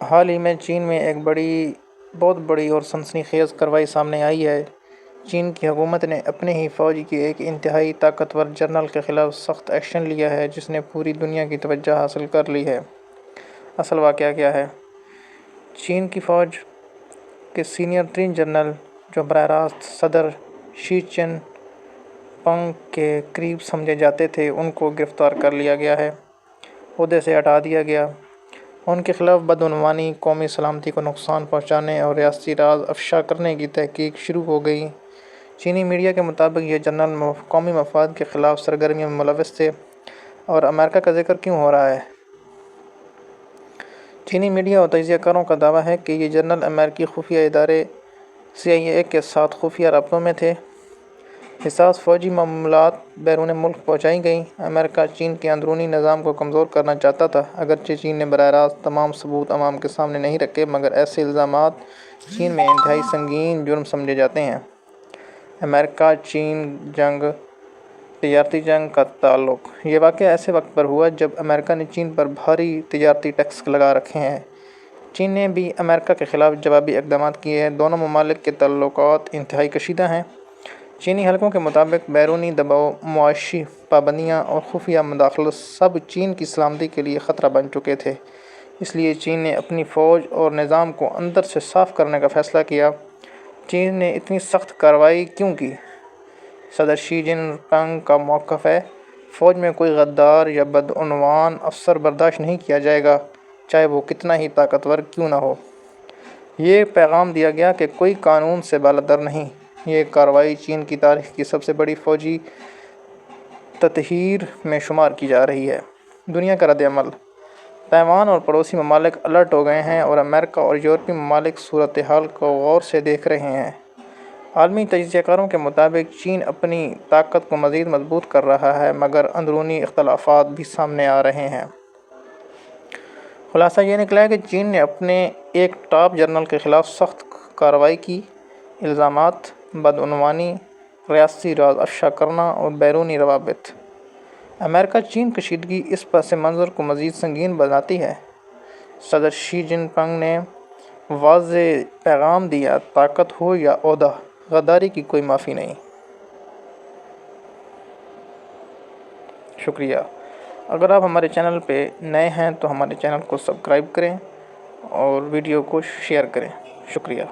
حال ہی میں چین میں ایک بہت بڑی اور سنسنی خیز کارروائی سامنے آئی ہے۔ چین کی حکومت نے اپنے ہی فوج کے ایک انتہائی طاقتور جنرل کے خلاف سخت ایکشن لیا ہے جس نے پوری دنیا کی توجہ حاصل کر لی ہے۔ اصل واقعہ کیا ہے؟ چین کی فوج کے سینئر ترین جنرل جو براہ راست صدر شی جن پنگ کے قریب سمجھے جاتے تھے ان کو گرفتار کر لیا گیا ہے، عہدے سے ہٹا دیا گیا۔ ان کے خلاف بدعنوانی، قومی سلامتی کو نقصان پہنچانے اور ریاستی راز افشا کرنے کی تحقیق شروع ہو گئی۔ چینی میڈیا کے مطابق یہ جنرل قومی مفاد کے خلاف سرگرمیوں میں ملوث تھے۔ اور امریکہ کا ذکر کیوں ہو رہا ہے؟ چینی میڈیا اور تجزیہ کاروں کا دعویٰ ہے کہ یہ جنرل امریکی خفیہ ادارے CIA کے ساتھ خفیہ رابطوں میں تھے۔ حساس فوجی معلومات بیرون ملک پہنچائی گئیں۔ امریکہ چین کے اندرونی نظام کو کمزور کرنا چاہتا تھا۔ اگرچہ چین نے براہ راست تمام ثبوت عوام کے سامنے نہیں رکھے، مگر ایسے الزامات چین میں انتہائی سنگین جرم سمجھے جاتے ہیں۔ امریکہ چین جنگ، تجارتی جنگ کا تعلق۔ یہ واقعہ ایسے وقت پر ہوا جب امریکہ نے چین پر بھاری تجارتی ٹیکس لگا رکھے ہیں۔ چین نے بھی امریکہ کے خلاف جوابی اقدامات کیے ہیں۔ دونوں ممالک کے تعلقات انتہائی کشیدہ ہیں۔ چینی حلقوں کے مطابق بیرونی دباؤ، معاشی پابندیاں اور خفیہ مداخلت سب چین کی سلامتی کے لیے خطرہ بن چکے تھے۔ اس لیے چین نے اپنی فوج اور نظام کو اندر سے صاف کرنے کا فیصلہ کیا۔ چین نے اتنی سخت کارروائی کیوں کی؟ صدر شی جن پنگ کا موقف ہے، فوج میں کوئی غدار یا بدعنوان افسر برداشت نہیں کیا جائے گا، چاہے وہ کتنا ہی طاقتور کیوں نہ ہو۔ یہ پیغام دیا گیا کہ کوئی قانون سے بالاتر نہیں۔ یہ کارروائی چین کی تاریخ کی سب سے بڑی فوجی تطہیر میں شمار کی جا رہی ہے۔ دنیا کا رد عمل۔ تائیوان اور پڑوسی ممالک الرٹ ہو گئے ہیں اور امریکہ اور یورپی ممالک صورتحال کو غور سے دیکھ رہے ہیں۔ عالمی تجزیہ کاروں کے مطابق چین اپنی طاقت کو مزید مضبوط کر رہا ہے، مگر اندرونی اختلافات بھی سامنے آ رہے ہیں۔ خلاصہ یہ نکلا ہے کہ چین نے اپنے ایک ٹاپ جنرل کے خلاف سخت کارروائی کی۔ الزامات، بدعنوانی، ریاستی راز افشا کرنا اور بیرونی روابط۔ امریکہ چین کشیدگی اس پس منظر کو مزید سنگین بناتی ہے۔ صدر شی جن پنگ نے واضح پیغام دیا، طاقت ہو یا عہدہ، غداری کی کوئی معافی نہیں۔ شکریہ۔ اگر آپ ہمارے چینل پہ نئے ہیں تو ہمارے چینل کو سبسکرائب کریں اور ویڈیو کو شیئر کریں۔ شکریہ۔